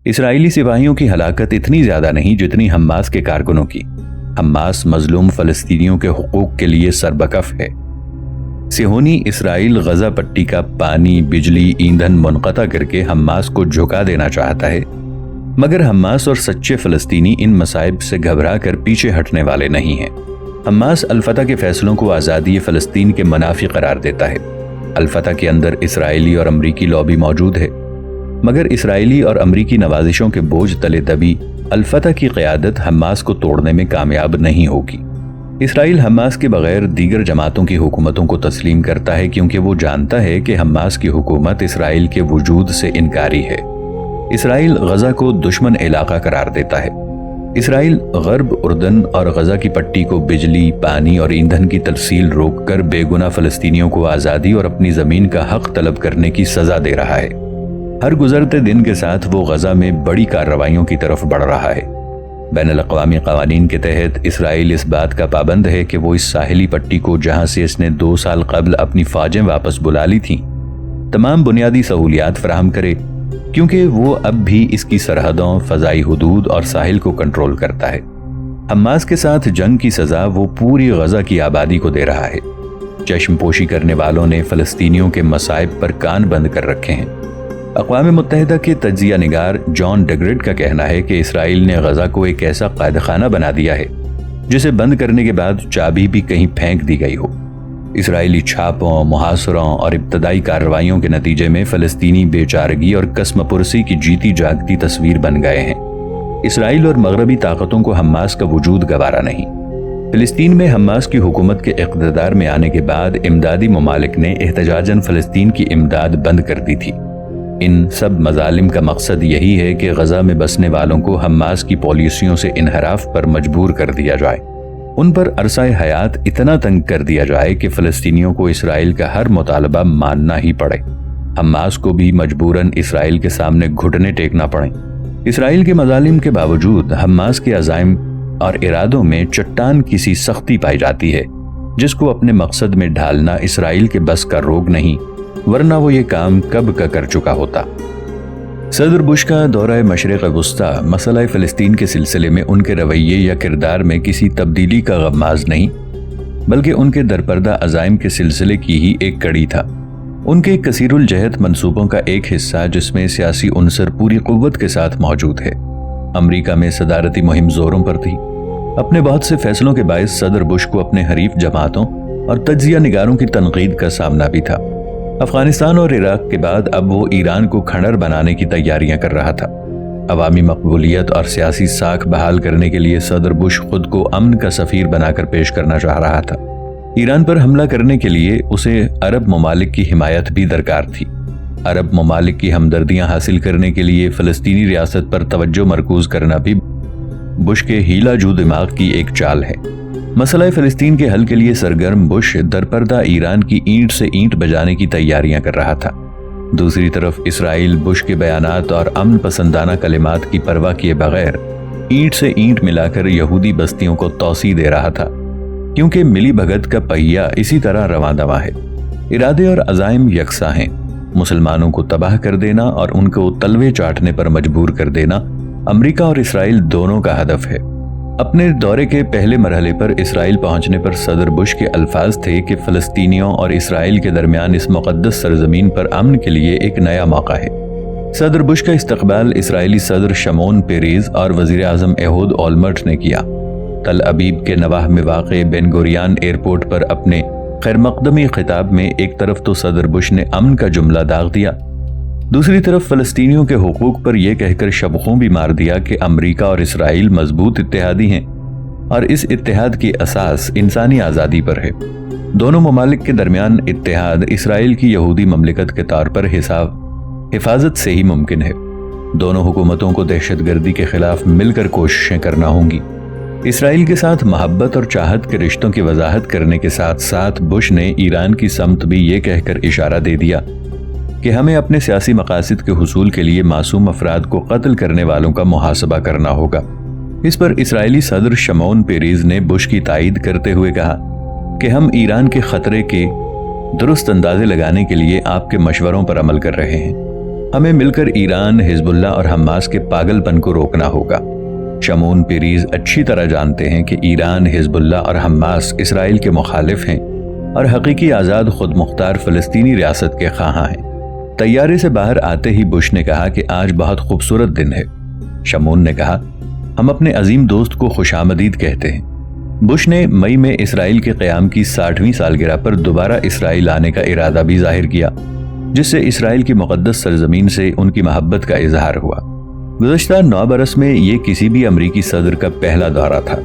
اسرائیلی سپاہیوں کی ہلاکت اتنی زیادہ نہیں جتنی حماس کے کارکنوں کی۔ حماس مظلوم فلسطینیوں کے حقوق کے لیے سربکف ہے۔ صہیونی اسرائیل غزہ پٹی کا پانی، بجلی، ایندھن منقطع کر کے حماس کو جھکا دینا چاہتا ہے، مگر حماس اور سچے فلسطینی ان مصائب سے گھبرا کر پیچھے ہٹنے والے نہیں ہیں۔ حماس الفتح کے فیصلوں کو آزادی فلسطین کے منافی قرار دیتا ہے۔ الفتح کے اندر اسرائیلی اور امریکی لابی موجود ہے، مگر اسرائیلی اور امریکی نوازشوں کے بوجھ تلے دبی الفتح کی قیادت حماس کو توڑنے میں کامیاب نہیں ہوگی۔ اسرائیل حماس کے بغیر دیگر جماعتوں کی حکومتوں کو تسلیم کرتا ہے کیونکہ وہ جانتا ہے کہ حماس کی حکومت اسرائیل کے وجود سے انکاری ہے۔ اسرائیل غزہ کو دشمن علاقہ قرار دیتا ہے۔ اسرائیل غرب اردن اور غزہ کی پٹی کو بجلی، پانی اور ایندھن کی ترسیل روک کر بے گناہ فلسطینیوں کو آزادی اور اپنی زمین کا حق طلب کرنے کی سزا دے رہا ہے۔ ہر گزرتے دن کے ساتھ وہ غزہ میں بڑی کارروائیوں کی طرف بڑھ رہا ہے۔ بین الاقوامی قوانین کے تحت اسرائیل اس بات کا پابند ہے کہ وہ اس ساحلی پٹی کو، جہاں سے اس نے 2 سال قبل اپنی فوجیں واپس بلا لی تھیں، تمام بنیادی سہولیات فراہم کرے، کیونکہ وہ اب بھی اس کی سرحدوں، فضائی حدود اور ساحل کو کنٹرول کرتا ہے۔ حماس کے ساتھ جنگ کی سزا وہ پوری غزہ کی آبادی کو دے رہا ہے۔ چشم پوشی کرنے والوں نے فلسطینیوں کے مصائب پر کان بند کر رکھے ہیں۔ اقوام متحدہ کے تجزیہ نگار جان ڈگرڈ کا کہنا ہے کہ اسرائیل نے غزہ کو ایک ایسا قید خانہ بنا دیا ہے جسے بند کرنے کے بعد چابی بھی کہیں پھینک دی گئی ہو۔ اسرائیلی چھاپوں، محاصروں اور ابتدائی کارروائیوں کے نتیجے میں فلسطینی بے چارگی اور قسم پرسی کی جیتی جاگتی تصویر بن گئے ہیں۔ اسرائیل اور مغربی طاقتوں کو حماس کا وجود گوارا نہیں۔ فلسطین میں حماس کی حکومت کے اقتدار میں آنے کے بعد امدادی ممالک نے احتجاجاً فلسطین کی امداد بند کر دی تھی۔ ان سب مظالم کا مقصد یہی ہے کہ غزہ میں بسنے والوں کو حماس کی پالیسیوں سے انحراف پر مجبور کر دیا جائے، ان پر عرصہ حیات اتنا تنگ کر دیا جائے کہ فلسطینیوں کو اسرائیل کا ہر مطالبہ ماننا ہی پڑے، حماس کو بھی مجبوراً اسرائیل کے سامنے گھٹنے ٹیکنا پڑیں۔ اسرائیل کے مظالم کے باوجود حماس کے عزائم اور ارادوں میں چٹان کسی سختی پائی جاتی ہے، جس کو اپنے مقصد میں ڈھالنا اسرائیل کے بس کا روگ نہیں، ورنہ وہ یہ کام کب کا کر چکا ہوتا۔ صدر بش کا دورہ مشرق وسطیٰ مسئلہ فلسطین کے سلسلے میں ان کے رویے یا کردار میں کسی تبدیلی کا غماز نہیں، بلکہ ان کے درپردہ عزائم کے سلسلے کی ہی ایک کڑی تھا۔ ان کے کثیر الجہت منصوبوں کا ایک حصہ جس میں سیاسی عنصر پوری قوت کے ساتھ موجود ہے۔ امریکہ میں صدارتی مہم زوروں پر تھی۔ اپنے بہت سے فیصلوں کے باعث صدر بش کو اپنے حریف جماعتوں اور تجزیہ نگاروں کی تنقید کا سامنا بھی تھا۔ افغانستان اور عراق کے بعد اب وہ ایران کو کھنڈر بنانے کی تیاریاں کر رہا تھا۔ عوامی مقبولیت اور سیاسی ساکھ بحال کرنے کے لیے صدر بش خود کو امن کا سفیر بنا کر پیش کرنا چاہ رہا تھا۔ ایران پر حملہ کرنے کے لیے اسے عرب ممالک کی حمایت بھی درکار تھی۔ عرب ممالک کی ہمدردیاں حاصل کرنے کے لیے فلسطینی ریاست پر توجہ مرکوز کرنا بھی بش کے ہیلا جو دماغ کی ایک چال ہے۔ مسئلہ فلسطین کے حل کے لیے سرگرم بش درپردہ ایران کی اینٹ سے اینٹ بجانے کی تیاریاں کر رہا تھا۔ دوسری طرف اسرائیل بش کے بیانات اور امن پسندانہ کلمات کی پرواہ کیے بغیر اینٹ سے اینٹ ملا کر یہودی بستیوں کو توسیع دے رہا تھا، کیونکہ ملی بھگت کا پہیہ اسی طرح رواں دواں ہے۔ ارادے اور عزائم یکساں ہیں۔ مسلمانوں کو تباہ کر دینا اور ان کو تلوے چاٹنے پر مجبور کر دینا امریکہ اور اسرائیل دونوں کا ہدف ہے۔ اپنے دورے کے پہلے مرحلے پر اسرائیل پہنچنے پر صدر بش کے الفاظ تھے کہ فلسطینیوں اور اسرائیل کے درمیان اس مقدس سرزمین پر امن کے لیے ایک نیا موقع ہے۔ صدر بش کا استقبال اسرائیلی صدر شمون پیریز اور وزیر اعظم ایہود اولمرٹ نے کیا۔ تل ابیب کے نواح میں واقع بین گوریان ایئرپورٹ پر اپنے خیر مقدمی خطاب میں ایک طرف تو صدر بش نے امن کا جملہ داغ دیا، دوسری طرف فلسطینیوں کے حقوق پر یہ کہہ کر شبخوں بھی مار دیا کہ امریکہ اور اسرائیل مضبوط اتحادی ہیں اور اس اتحاد کی اساس انسانی آزادی پر ہے۔ دونوں ممالک کے درمیان اتحاد اسرائیل کی یہودی مملکت کے طور پر حفاظت سے ہی ممکن ہے۔ دونوں حکومتوں کو دہشت گردی کے خلاف مل کر کوششیں کرنا ہوں گی۔ اسرائیل کے ساتھ محبت اور چاہت کے رشتوں کی وضاحت کرنے کے ساتھ ساتھ بش نے ایران کی سمت بھی یہ کہہ کر اشارہ دے دیا کہ ہمیں اپنے سیاسی مقاصد کے حصول کے لیے معصوم افراد کو قتل کرنے والوں کا محاسبہ کرنا ہوگا۔ اس پر اسرائیلی صدر شمون پیریز نے بش کی تائید کرتے ہوئے کہا کہ ہم ایران کے خطرے کے درست اندازے لگانے کے لیے آپ کے مشوروں پر عمل کر رہے ہیں۔ ہمیں مل کر ایران، حزب اللہ اور حماس کے پاگل پن کو روکنا ہوگا۔ شمعون پیریز اچھی طرح جانتے ہیں کہ ایران، حزب اللہ اور حماس اسرائیل کے مخالف ہیں اور حقیقی آزاد خود مختار فلسطینی ریاست کے خواہاں ہیں۔ طیارے سے باہر آتے ہی بش نے کہا کہ آج بہت خوبصورت دن ہے۔ شمعون نے کہا، ہم اپنے عظیم دوست کو خوش آمدید کہتے ہیں۔ بش نے مئی میں اسرائیل کے قیام کی 60ویں سالگرہ پر دوبارہ اسرائیل آنے کا ارادہ بھی ظاہر کیا، جس سے اسرائیل کی مقدس سرزمین سے ان کی محبت کا اظہار ہوا۔ گزشتہ 9 برس میں یہ کسی بھی امریکی صدر کا پہلا دورہ تھا،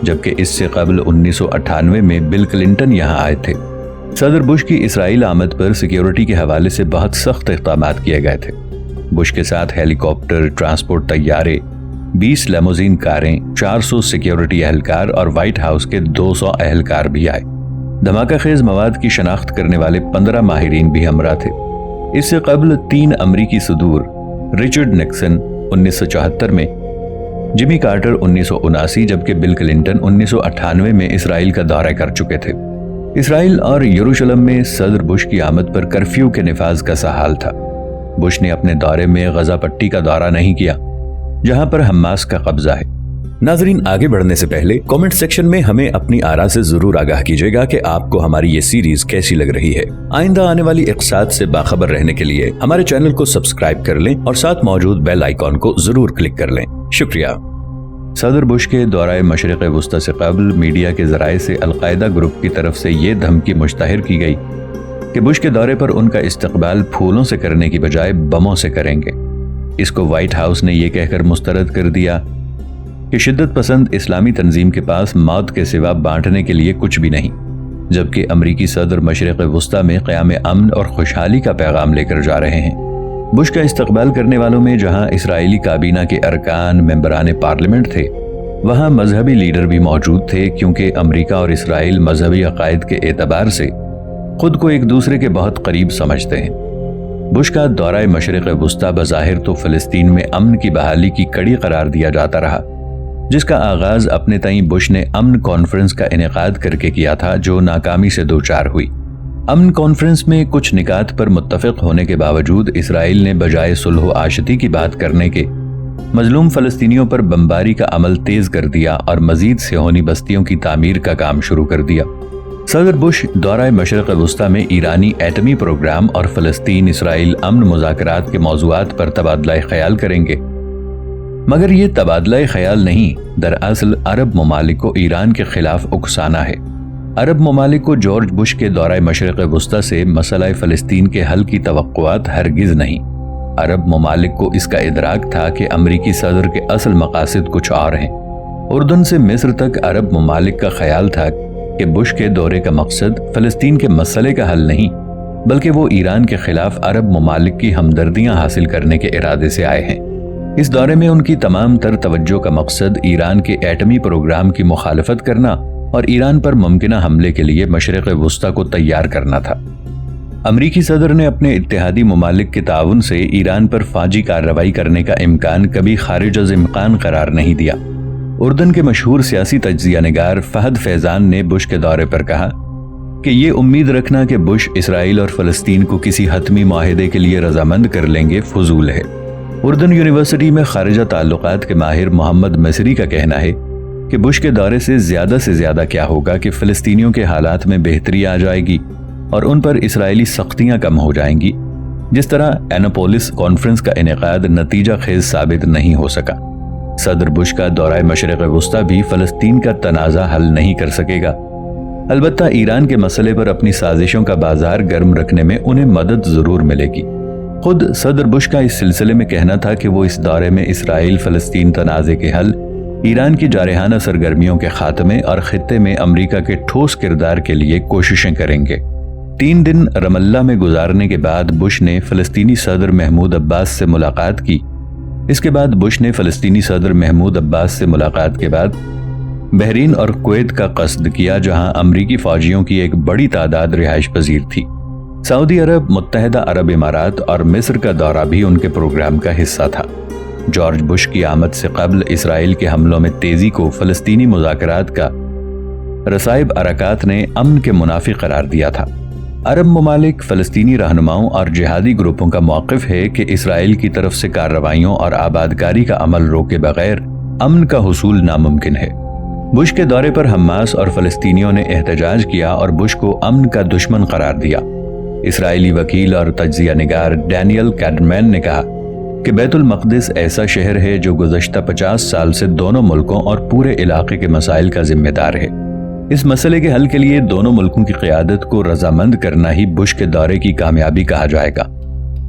جبکہ اس سے قبل 1998 میں بل کلنٹن یہاں آئے تھے۔ صدر بش کی اسرائیل آمد پر سیکیورٹی کے حوالے سے بہت سخت اقدامات کیے گئے تھے۔ بش کے ساتھ ہیلی کاپٹر، ٹرانسپورٹ طیارے، 20 لیموزین کاریں، 400 سیکیورٹی اہلکار اور وائٹ ہاؤس کے 200 اہلکار بھی آئے۔ دھماکہ خیز مواد کی شناخت کرنے والے 15 ماہرین بھی ہمراہ تھے۔ اس سے قبل 3 امریکی صدور، رچرڈ نکسن 1974 میں، جمی کارٹر 1979 جبکہ بل کلنٹن 1998 میں اسرائیل کا دورہ کر چکے تھے۔ اسرائیل اور یروشلم میں صدر بش کی آمد پر کرفیو کے نفاذ کا سا حال تھا۔ بش نے اپنے دورے میں غزہ پٹی کا دورہ نہیں کیا، جہاں پر حماس کا قبضہ ہے۔ ناظرین، آگے بڑھنے سے پہلے کامنٹ سیکشن میں ہمیں اپنی آراء سے ضرور آگاہ کیجیے گا کہ آپ کو ہماری یہ سیریز کیسی لگ رہی ہے۔ آئندہ آنے والی اقساط سے باخبر رہنے کے لیے ہمارے چینل کو سبسکرائب کر لیں اور ساتھ موجود بیل آئیکن کو ضرور کلک کر لیں۔ شکریہ۔ صدر بش کے دورہ مشرق وسطی سے قبل میڈیا کے ذرائع سے القاعدہ گروپ کی طرف سے یہ دھمکی مشتہر کی گئی کہ بش کے دورے پر ان کا استقبال پھولوں سے کرنے کی بجائے بموں سے کریں گے۔ اس کو وائٹ ہاؤس نے یہ کہہ کر مسترد کر دیا کہ شدت پسند اسلامی تنظیم کے پاس موت کے سوا بانٹنے کے لیے کچھ بھی نہیں، جبکہ امریکی صدر مشرق وسطی میں قیام امن اور خوشحالی کا پیغام لے کر جا رہے ہیں۔ بش کا استقبال کرنے والوں میں جہاں اسرائیلی کابینہ کے ارکان، ممبران پارلیمنٹ تھے، وہاں مذہبی لیڈر بھی موجود تھے، کیونکہ امریکہ اور اسرائیل مذہبی عقائد کے اعتبار سے خود کو ایک دوسرے کے بہت قریب سمجھتے ہیں۔ بش کا دورہ مشرق وسطی بظاہر تو فلسطین میں امن کی بحالی کی کڑی قرار دیا جاتا رہا، جس کا آغاز اپنے تئیں بش نے امن کانفرنس کا انعقاد کر کے کیا تھا، جو ناکامی سے دوچار ہوئی۔ امن کانفرنس میں کچھ نکات پر متفق ہونے کے باوجود اسرائیل نے بجائے صلح و آشتی کی بات کرنے کے مظلوم فلسطینیوں پر بمباری کا عمل تیز کر دیا اور مزید صہیونی بستیوں کی تعمیر کا کام شروع کر دیا۔ صدر بش دورہ مشرق وسطی میں ایرانی ایٹمی پروگرام اور فلسطین اسرائیل امن مذاکرات کے موضوعات پر تبادلہ خیال کریں گے، مگر یہ تبادلہ خیال نہیں، دراصل عرب ممالک کو ایران کے خلاف اکسانا ہے۔ عرب ممالک کو جارج بش کے دورہ مشرق وسطی سے مسئلہ فلسطین کے حل کی توقعات ہرگز نہیں۔ عرب ممالک کو اس کا ادراک تھا کہ امریکی صدر کے اصل مقاصد کچھ اور ہیں۔ اردن سے مصر تک عرب ممالک کا خیال تھا کہ بش کے دورے کا مقصد فلسطین کے مسئلے کا حل نہیں، بلکہ وہ ایران کے خلاف عرب ممالک کی ہمدردیاں حاصل کرنے کے ارادے سے آئے ہیں۔ اس دورے میں ان کی تمام تر توجہ کا مقصد ایران کے ایٹمی پروگرام کی مخالفت کرنا اور ایران پر ممکنہ حملے کے لیے مشرق وسطی کو تیار کرنا تھا۔ امریکی صدر نے اپنے اتحادی ممالک کے تعاون سے ایران پر فوجی کارروائی کرنے کا امکان کبھی خارج از امکان قرار نہیں دیا۔ اردن کے مشہور سیاسی تجزیہ نگار فہد فیضان نے بش کے دورے پر کہا کہ یہ امید رکھنا کہ بش اسرائیل اور فلسطین کو کسی حتمی معاہدے کے لیے رضامند کر لیں گے فضول ہے۔ اردن یونیورسٹی میں خارجہ تعلقات کے ماہر محمد مصری کا کہنا ہے کہ بش کے دورے سے زیادہ کیا ہوگا کہ فلسطینیوں کے حالات میں بہتری آ جائے گی اور ان پر اسرائیلی سختیاں کم ہو جائیں گی، جس طرح ایناپولس کانفرنس کا انعقاد نتیجہ خیز ثابت نہیں ہو سکا۔ صدر بش کا دورہ مشرق وسطی بھی فلسطین کا تنازع حل نہیں کر سکے گا، البتہ ایران کے مسئلے پر اپنی سازشوں کا بازار گرم رکھنے میں انہیں مدد ضرور ملے گی۔ خود صدر بش کا اس سلسلے میں کہنا تھا کہ وہ اس دورے میں اسرائیل فلسطین تنازع کے حل، ایران کی جارحانہ سرگرمیوں کے خاتمے اور خطے میں امریکہ کے ٹھوس کردار کے لیے کوششیں کریں گے۔ 3 دن رام اللہ میں گزارنے کے بعد بش نے فلسطینی صدر محمود عباس سے ملاقات کی۔ اس کے بعد بش نے فلسطینی صدر محمود عباس سے ملاقات کے بعد بحرین اور کویت کا قصد کیا، جہاں امریکی فوجیوں کی ایک بڑی تعداد رہائش پذیر تھی۔ سعودی عرب، متحدہ عرب امارات اور مصر کا دورہ بھی ان کے پروگرام کا حصہ تھا۔ جارج بش کی آمد سے قبل اسرائیل کے حملوں میں تیزی کو فلسطینی مذاکرات کا رسائب ارکات نے امن کے منافی قرار دیا تھا۔ عرب ممالک، فلسطینی رہنماؤں اور جہادی گروپوں کا موقف ہے کہ اسرائیل کی طرف سے کارروائیوں اور آبادکاری کا عمل روکے بغیر امن کا حصول ناممکن ہے۔ بش کے دورے پر حماس اور فلسطینیوں نے احتجاج کیا اور بش کو امن کا دشمن قرار دیا۔ اسرائیلی وکیل اور تجزیہ نگار ڈینیل کیڈرمین نے کہا کہ بیت المقدس ایسا شہر ہے جو گزشتہ 50 سال سے دونوں ملکوں اور پورے علاقے کے مسائل کا ذمہ دار ہے۔ اس مسئلے کے حل کے لیے دونوں ملکوں کی قیادت کو رضامند کرنا ہی بش کے دورے کی کامیابی کہا جائے گا،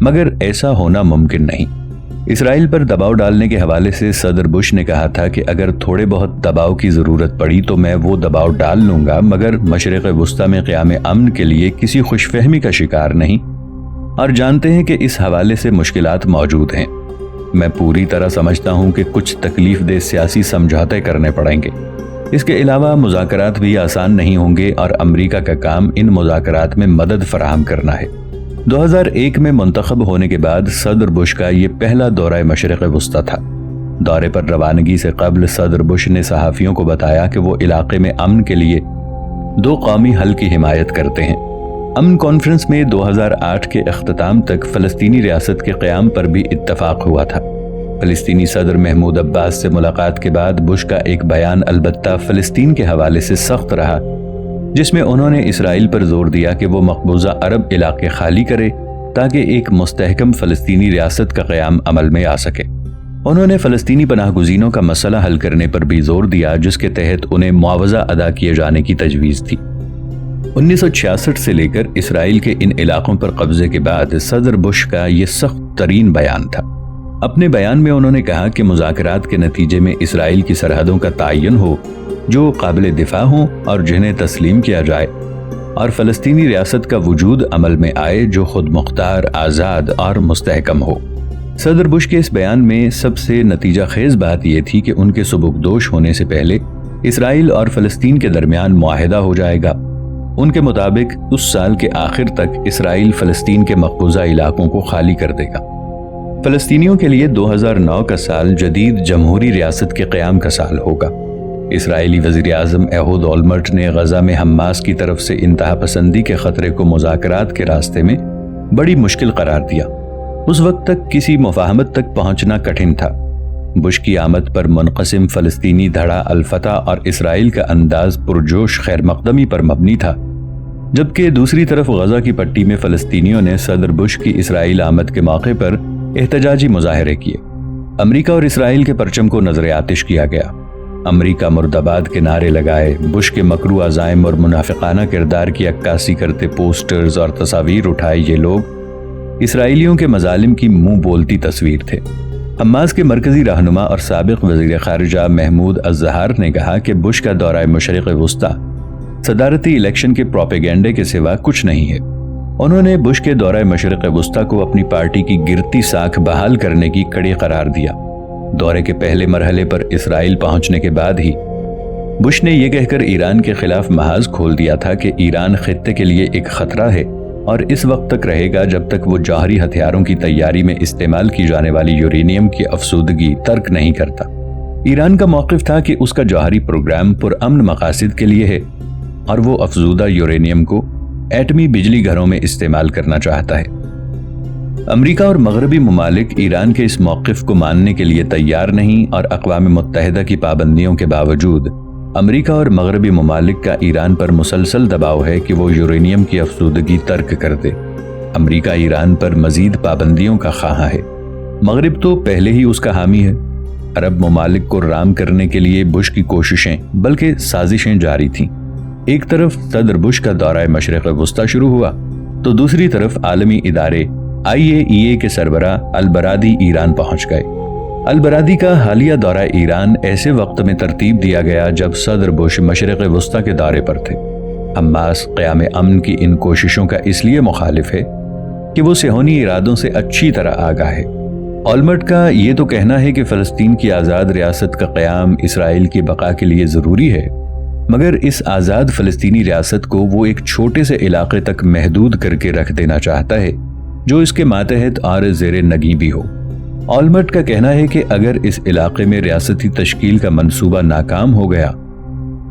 مگر ایسا ہونا ممکن نہیں۔ اسرائیل پر دباؤ ڈالنے کے حوالے سے صدر بش نے کہا تھا کہ اگر تھوڑے بہت دباؤ کی ضرورت پڑی تو میں وہ دباؤ ڈال لوں گا، مگر مشرق وسطی میں قیام امن کے لیے کسی خوش فہمی کا شکار نہیں، اور جانتے ہیں کہ اس حوالے سے مشکلات موجود ہیں۔ میں پوری طرح سمجھتا ہوں کہ کچھ تکلیف دہ سیاسی سمجھوتے کرنے پڑیں گے۔ اس کے علاوہ مذاکرات بھی آسان نہیں ہوں گے اور امریکہ کا کام ان مذاکرات میں مدد فراہم کرنا ہے۔ 2001 میں منتخب ہونے کے بعد صدر بش کا یہ پہلا دورہ مشرق وسطی تھا۔ دورے پر روانگی سے قبل صدر بش نے صحافیوں کو بتایا کہ وہ علاقے میں امن کے لیے 2 قومی حل کی حمایت کرتے ہیں۔ امن کانفرنس میں 2008 کے اختتام تک فلسطینی ریاست کے قیام پر بھی اتفاق ہوا تھا۔ فلسطینی صدر محمود عباس سے ملاقات کے بعد بش کا ایک بیان البتہ فلسطین کے حوالے سے سخت رہا، جس میں انہوں نے اسرائیل پر زور دیا کہ وہ مقبوضہ عرب علاقے خالی کرے تاکہ ایک مستحکم فلسطینی ریاست کا قیام عمل میں آ سکے۔ انہوں نے فلسطینی پناہ گزینوں کا مسئلہ حل کرنے پر بھی زور دیا، جس کے تحت انہیں معاوضہ ادا کیے جانے کی تجویز تھی۔ 1966 سے لے کر اسرائیل کے ان علاقوں پر قبضے کے بعد صدر بش کا یہ سخت ترین بیان تھا۔ اپنے بیان میں انہوں نے کہا کہ مذاکرات کے نتیجے میں اسرائیل کی سرحدوں کا تعین ہو جو قابل دفاع ہوں اور جنہیں تسلیم کیا جائے، اور فلسطینی ریاست کا وجود عمل میں آئے جو خود مختار، آزاد اور مستحکم ہو۔ صدر بش کے اس بیان میں سب سے نتیجہ خیز بات یہ تھی کہ ان کے سبکدوش ہونے سے پہلے اسرائیل اور فلسطین کے درمیان معاہدہ ہو جائے گا۔ ان کے مطابق اس سال کے آخر تک اسرائیل فلسطین کے مقبوضہ علاقوں کو خالی کر دے گا۔ فلسطینیوں کے لیے 2009 کا سال جدید جمہوری ریاست کے قیام کا سال ہوگا۔ اسرائیلی وزیر اعظم ایہود اولمرٹ نے غزہ میں حماس کی طرف سے انتہا پسندی کے خطرے کو مذاکرات کے راستے میں بڑی مشکل قرار دیا۔ اس وقت تک کسی مفاہمت تک پہنچنا کٹھن تھا۔ بش کی آمد پر منقسم فلسطینی دھڑا الفتح اور اسرائیل کا انداز پرجوش خیر مقدمی پر مبنی تھا، جبکہ دوسری طرف غزہ کی پٹی میں فلسطینیوں نے صدر بش کی اسرائیل آمد کے موقع پر احتجاجی مظاہرے کیے۔ امریکہ اور اسرائیل کے پرچم کو نظر آتش کیا گیا۔ امریکہ مرد آباد کے نعرے لگائے، بش کے مکرو عزائم اور منافقانہ کردار کی عکاسی کرتے پوسٹرز اور تصاویر اٹھائے یہ لوگ اسرائیلیوں کے مظالم کی منہ بولتی تصویر تھے۔ حماس کے مرکزی رہنما اور سابق وزیر خارجہ محمود الزہار نے کہا کہ بش کا دورہ مشرق وسطی صدارتی الیکشن کے پروپیگنڈے کے سوا کچھ نہیں ہے۔ انہوں نے بش کے دورہ مشرق وسطی کو اپنی پارٹی کی گرتی ساکھ بحال کرنے کی کڑی قرار دیا۔ دورے کے پہلے مرحلے پر اسرائیل پہنچنے کے بعد ہی بش نے یہ کہہ کر ایران کے خلاف محاذ کھول دیا تھا کہ ایران خطے کے لیے ایک خطرہ ہے اور اس وقت تک رہے گا جب تک وہ جوہری ہتھیاروں کی تیاری میں استعمال کی جانے والی یورینیم کی افزودگی ترک نہیں کرتا۔ ایران کا موقف تھا کہ اس کا جوہری پروگرام پرامن مقاصد کے لیے ہے اور وہ افزودہ یورینیم کو ایٹمی بجلی گھروں میں استعمال کرنا چاہتا ہے۔ امریکہ اور مغربی ممالک ایران کے اس موقف کو ماننے کے لیے تیار نہیں، اور اقوام متحدہ کی پابندیوں کے باوجود امریکہ اور مغربی ممالک کا ایران پر مسلسل دباؤ ہے کہ وہ یورینیم کی افزودگی ترک کر دے۔ امریکہ ایران پر مزید پابندیوں کا خواہاں ہے۔ مغرب تو پہلے ہی اس کا حامی ہے۔ عرب ممالک کو رام کرنے کے لیے بش کی کوششیں بلکہ سازشیں جاری تھیں۔ ایک طرف صدر بش کا دورہ مشرق وسطی شروع ہوا تو دوسری طرف عالمی ادارے IAEA کے سربراہ البرادی ایران پہنچ گئے۔ البرادی کا حالیہ دورہ ایران ایسے وقت میں ترتیب دیا گیا جب صدر بش مشرق وسطی کے دورے پر تھے۔ حماس قیام امن کی ان کوششوں کا اس لیے مخالف ہے کہ وہ صہیونی ارادوں سے اچھی طرح آگاہ ہے۔ اولمرٹ کا یہ تو کہنا ہے کہ فلسطین کی آزاد ریاست کا قیام اسرائیل کی بقا کے لیے ضروری ہے، مگر اس آزاد فلسطینی ریاست کو وہ ایک چھوٹے سے علاقے تک محدود کر کے رکھ دینا چاہتا ہے جو اس کے ماتحت اور زیر نگیں بھی ہو۔ اولمرٹ کا کہنا ہے کہ اگر اس علاقے میں ریاستی تشکیل کا منصوبہ ناکام ہو گیا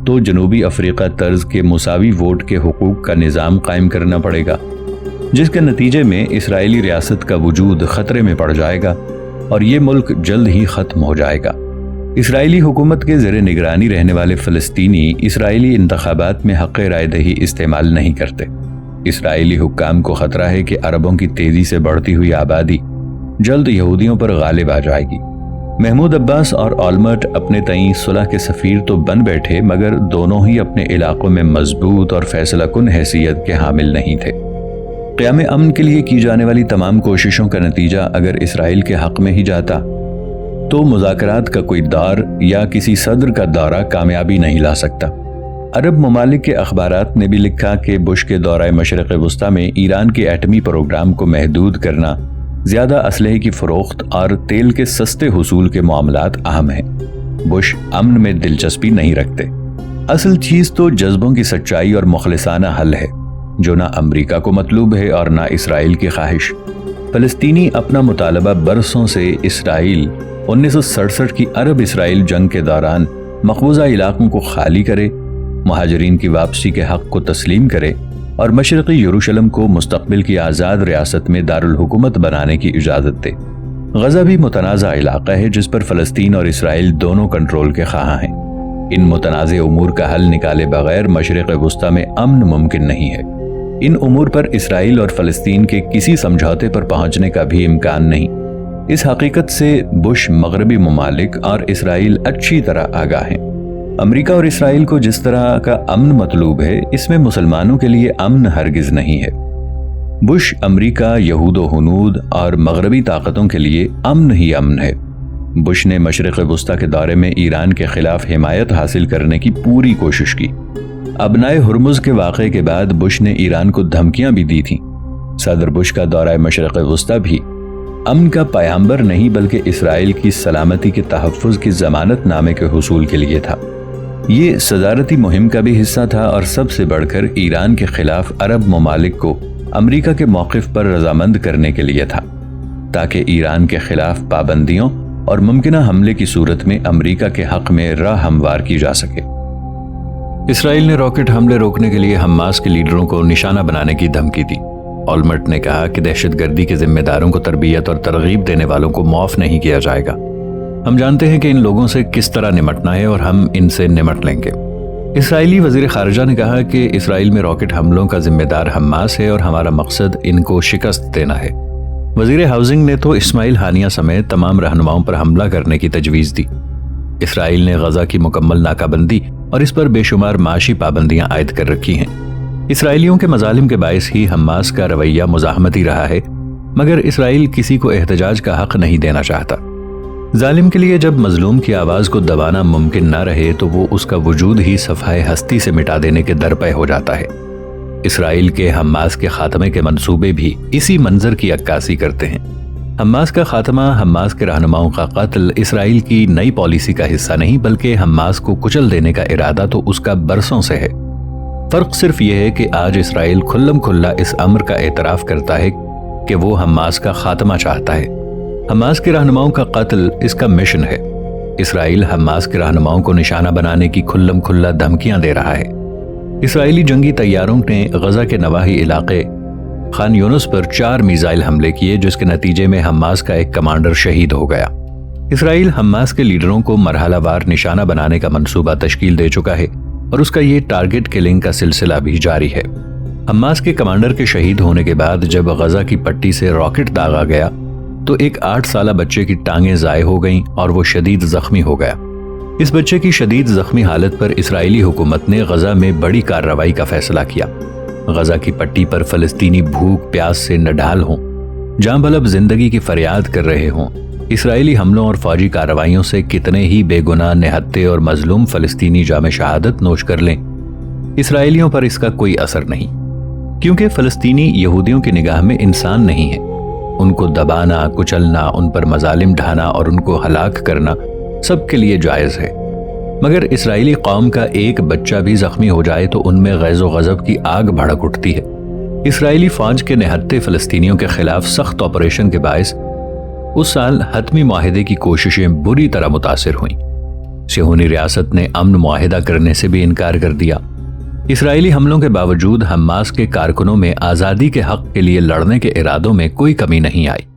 تو جنوبی افریقہ طرز کے مساوی ووٹ کے حقوق کا نظام قائم کرنا پڑے گا، جس کے نتیجے میں اسرائیلی ریاست کا وجود خطرے میں پڑ جائے گا اور یہ ملک جلد ہی ختم ہو جائے گا۔ اسرائیلی حکومت کے زیر نگرانی رہنے والے فلسطینی اسرائیلی انتخابات میں حق رائے دہی استعمال نہیں کرتے۔ اسرائیلی حکام کو خطرہ ہے کہ عربوں کی تیزی سے بڑھتی ہوئی آبادی جلد یہودیوں پر غالب آ جائے گی۔ محمود عباس اور اولمرٹ اپنے تئیں صلح کے سفیر تو بن بیٹھے، مگر دونوں ہی اپنے علاقوں میں مضبوط اور فیصلہ کن حیثیت کے حامل نہیں تھے۔ قیام امن کے لیے کی جانے والی تمام کوششوں کا نتیجہ اگر اسرائیل کے حق میں ہی جاتا تو مذاکرات کا کوئی دور یا کسی صدر کا دورہ کامیابی نہیں لا سکتا۔ عرب ممالک کے اخبارات نے بھی لکھا کہ بش کے دورہ مشرق وسطیٰ میں ایران کے ایٹمی پروگرام کو محدود کرنا، زیادہ اسلحے کی فروخت اور تیل کے سستے حصول کے معاملات اہم ہیں۔ بش امن میں دلچسپی نہیں رکھتے۔ اصل چیز تو جذبوں کی سچائی اور مخلصانہ حل ہے، جو نہ امریکہ کو مطلوب ہے اور نہ اسرائیل کی خواہش۔ فلسطینی اپنا مطالبہ برسوں سے اسرائیل 1967 کی عرب اسرائیل جنگ کے دوران مقبوضہ علاقوں کو خالی کرے، مہاجرین کی واپسی کے حق کو تسلیم کرے اور مشرقی یروشلم کو مستقبل کی آزاد ریاست میں دارالحکومت بنانے کی اجازت دے۔ غزہ بھی متنازع علاقہ ہے جس پر فلسطین اور اسرائیل دونوں کنٹرول کے خواہاں ہیں۔ ان متنازع امور کا حل نکالے بغیر مشرق وسطیٰ میں امن ممکن نہیں ہے۔ ان امور پر اسرائیل اور فلسطین کے کسی سمجھوتے پر پہنچنے کا بھی امکان نہیں۔ اس حقیقت سے بش مغربی ممالک اور اسرائیل اچھی طرح آگاہ ہیں۔ امریکہ اور اسرائیل کو جس طرح کا امن مطلوب ہے، اس میں مسلمانوں کے لیے امن ہرگز نہیں ہے۔ بش امریکہ، یہود و ہنود اور مغربی طاقتوں کے لیے امن ہی امن ہے۔ بش نے مشرق وسطیٰ کے دورے میں ایران کے خلاف حمایت حاصل کرنے کی پوری کوشش کی۔ ابنائے ہرمز کے واقعے کے بعد بش نے ایران کو دھمکیاں بھی دی تھیں۔ صدر بش کا دورہ مشرق وسطیٰ بھی امن کا پیامبر نہیں بلکہ اسرائیل کی سلامتی کے تحفظ کی ضمانت نامے کے حصول کے لیے تھا۔ یہ صدارتی مہم کا بھی حصہ تھا اور سب سے بڑھ کر ایران کے خلاف عرب ممالک کو امریکہ کے موقف پر رضامند کرنے کے لیے تھا، تاکہ ایران کے خلاف پابندیوں اور ممکنہ حملے کی صورت میں امریکہ کے حق میں راہ ہموار کی جا سکے۔ اسرائیل نے راکٹ حملے روکنے کے لیے حماس کے لیڈروں کو نشانہ بنانے کی دھمکی دی۔ اولمرٹ نے کہا کہ دہشت گردی کے ذمہ داروں کو تربیت اور ترغیب دینے والوں کو معاف نہیں کیا جائے گا۔ ہم جانتے ہیں کہ ان لوگوں سے کس طرح نمٹنا ہے اور ہم ان سے نمٹ لیں گے۔ اسرائیلی وزیر خارجہ نے کہا کہ اسرائیل میں راکٹ حملوں کا ذمہ دار حماس ہے اور ہمارا مقصد ان کو شکست دینا ہے۔ وزیر ہاؤسنگ نے تو اسماعیل ہانیہ سمیت تمام رہنماؤں پر حملہ کرنے کی تجویز دی۔ اسرائیل نے غزہ کی مکمل ناکہ بندی اور اس پر بے شمار معاشی پابندیاں عائد کر رکھی ہیں۔ اسرائیلیوں کے مظالم کے باعث ہی حماس کا رویہ مزاحمتی رہا ہے، مگر اسرائیل کسی کو احتجاج کا حق نہیں دینا چاہتا۔ ظالم کے لیے جب مظلوم کی آواز کو دبانا ممکن نہ رہے تو وہ اس کا وجود ہی صفحہ ہستی سے مٹا دینے کے درپے ہو جاتا ہے۔ اسرائیل کے حماس کے خاتمے کے منصوبے بھی اسی منظر کی عکاسی کرتے ہیں۔ حماس کا خاتمہ، حماس کے رہنماؤں کا قتل اسرائیل کی نئی پالیسی کا حصہ نہیں بلکہ حماس کو کچل دینے کا ارادہ تو اس کا برسوں سے ہے۔ فرق صرف یہ ہے کہ آج اسرائیل کھلم کھلا اس امر کا اعتراف کرتا ہے کہ وہ حماس کا خاتمہ چاہتا ہے۔ حماس کے رہنماؤں کا قتل اس کا مشن ہے۔ اسرائیل حماس کے رہنماؤں کو نشانہ بنانے کی کھلم کھلا دھمکیاں دے رہا ہے۔ اسرائیلی جنگی طیاروں نے غزہ کے نواحی علاقے خان یونس پر 4 میزائل حملے کیے، جس کے نتیجے میں حماس کا ایک کمانڈر شہید ہو گیا۔ اسرائیل حماس کے لیڈروں کو مرحلہ وار نشانہ بنانے کا منصوبہ تشکیل دے چکا ہے اور اس کا یہ ٹارگٹ کلنگ کا سلسلہ بھی جاری ہے۔ حماس کے کمانڈر کے شہید ہونے کے بعد جب غزہ کی پٹی سے راکٹ داغا گیا تو ایک 8 سالہ بچے کی ٹانگیں ضائع ہو گئیں اور وہ شدید زخمی ہو گیا۔ اس بچے کی شدید زخمی حالت پر اسرائیلی حکومت نے غزہ میں بڑی کارروائی کا فیصلہ کیا۔ غزہ کی پٹی پر فلسطینی بھوک پیاس سے نڈھال ہوں، جاں بلب زندگی کی فریاد کر رہے ہوں، اسرائیلی حملوں اور فوجی کارروائیوں سے کتنے ہی بے گناہ نہتے اور مظلوم فلسطینی جام شہادت نوش کر لیں، اسرائیلیوں پر اس کا کوئی اثر نہیں، کیونکہ فلسطینی یہودیوں کی نگاہ میں انسان نہیں ہے۔ ان کو دبانا، کچلنا، ان پر مظالم ڈھانا اور ان کو ہلاک کرنا سب کے لیے جائز ہے، مگر اسرائیلی قوم کا ایک بچہ بھی زخمی ہو جائے تو ان میں غیظ و غضب کی آگ بھڑک اٹھتی ہے۔ اسرائیلی فوج کے نہتے فلسطینیوں کے خلاف سخت آپریشن کے باعث اس سال حتمی معاہدے کی کوششیں بری طرح متاثر ہوئیں۔ صہیونی ریاست نے امن معاہدہ کرنے سے بھی انکار کر دیا۔ اسرائیلی حملوں کے باوجود حماس کے کارکنوں میں آزادی کے حق کے لیے لڑنے کے ارادوں میں کوئی کمی نہیں آئی۔